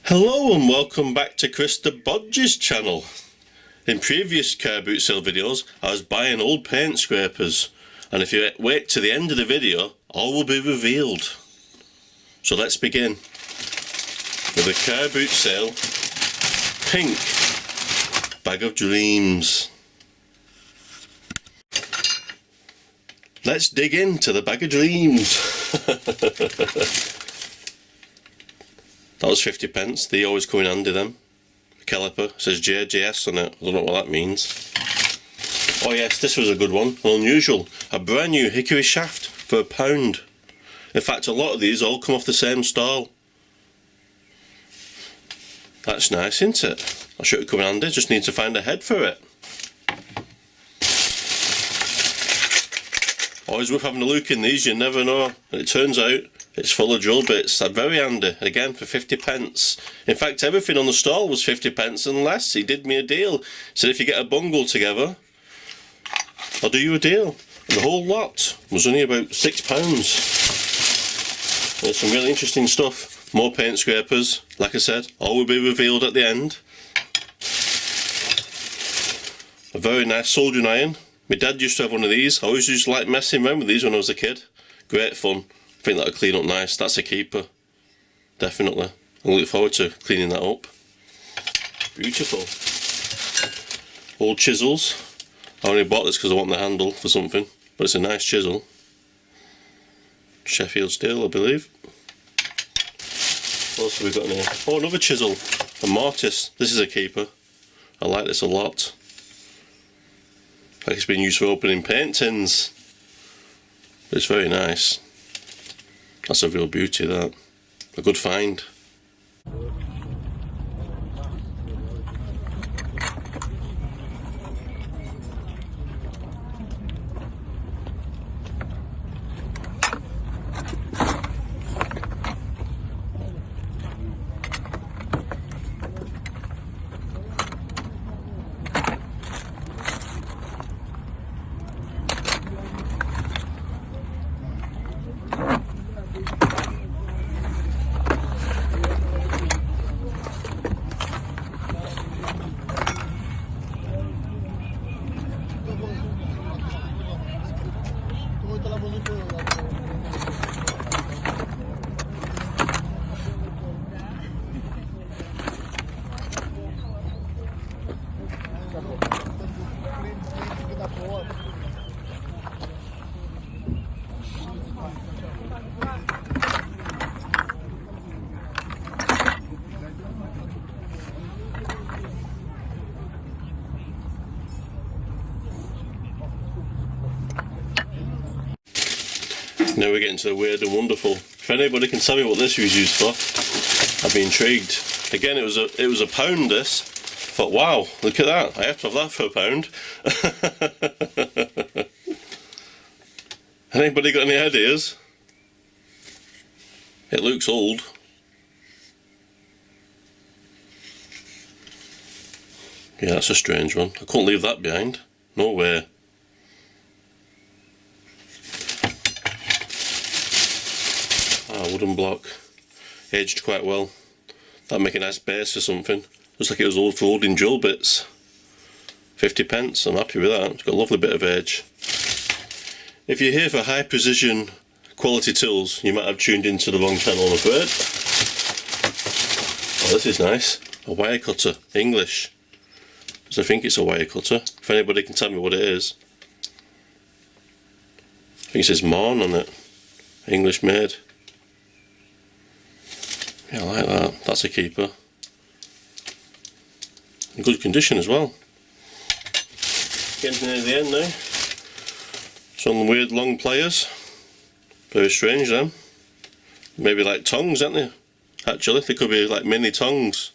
Hello and welcome back to Chris the Bodge's channel. In previous car boot sale videos I was buying old paint scrapers, and if you wait to the end of the video all will be revealed. So let's begin with the car boot sale pink bag of dreams. Let's dig into the bag of dreams. That was 50 pence, they always come in handy them. The caliper, it says JJS on it, I don't know what that means. Oh yes, this was a good one, unusual. A brand new hickory shaft for £1. In fact a lot of these all come off the same stall. That's nice, isn't it? I should have come in handy, just need to find a head for it. Always worth having a look in these, you never know. And it turns out it's full of drill bits. They're very handy, again for 50 pence. In fact everything on the stall was 50 pence and less. He did me a deal. He said if you get a bundle together I'll do you a deal. And the whole lot was only about £6. There's some really interesting stuff. More paint scrapers, like I said, all will be revealed at the end. A very nice soldering iron. My dad used to have one of these. I always used to like messing around with these when I was a kid. Great fun. I think that'll clean up nice. That's a keeper. Definitely. I'm looking forward to cleaning that up. Beautiful. Old chisels. I only bought this because I want the handle for something. But it's a nice chisel. Sheffield steel, I believe. What else have we got in here? Oh, another chisel. A mortise. This is a keeper. I like this a lot. Like it's been used for opening paint tins. It's very nice. That's a real beauty, that. A good find. Now we're getting to the weird and wonderful. If anybody can tell me what this was used for, I'd be intrigued. Again, it was a £1 this. I thought, wow, look at that. I have to have that for £1. Anybody got any ideas? It looks old. Yeah, that's a strange one. I couldn't leave that behind. No way. Wooden block, aged quite well. That'd make a nice base or something. Looks like it was old for holding drill bits. 50 pence, I'm happy with that. It's got a lovely bit of age. If you're here for high precision quality tools, you might have tuned into the wrong channel, I'm afraid. Oh, this is nice. A wire cutter, English. So I think it's a wire cutter. If anybody can tell me what it is. I think it says Morn on it. English made. Yeah, I like that. That's a keeper. In good condition as well. Getting near the end now. Some weird long pliers. Very strange them. Maybe like tongs, aren't they? Actually, they could be like mini tongs.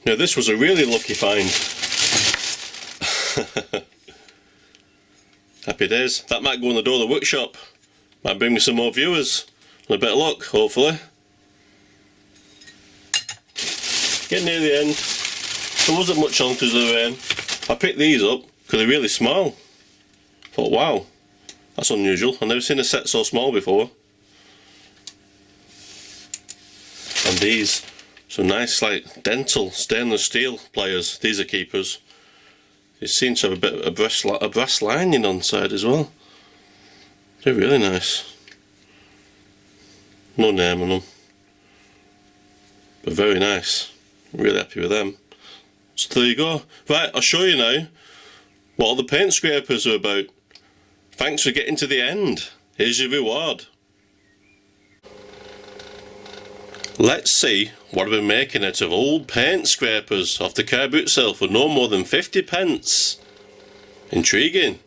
Now this was a really lucky find. Happy days. That might go in the door of the workshop. Might bring me some more viewers. And a bit of luck, hopefully. Getting near the end. There wasn't much on because of the rain. I picked these up because they're really small. Thought, wow, that's unusual. I've never seen a set so small before. And these, some nice like dental stainless steel pliers. These are keepers. They seem to have a bit of a brass lining on the side as well. They're really nice. No name on them, but very nice. Really happy with them. So there you go. Right, I'll show you now what all the paint scrapers are about. Thanks for getting to the end. Here's your reward. Let's see what I've been making out of old paint scrapers off the car boot sale for no more than 50 pence. Intriguing.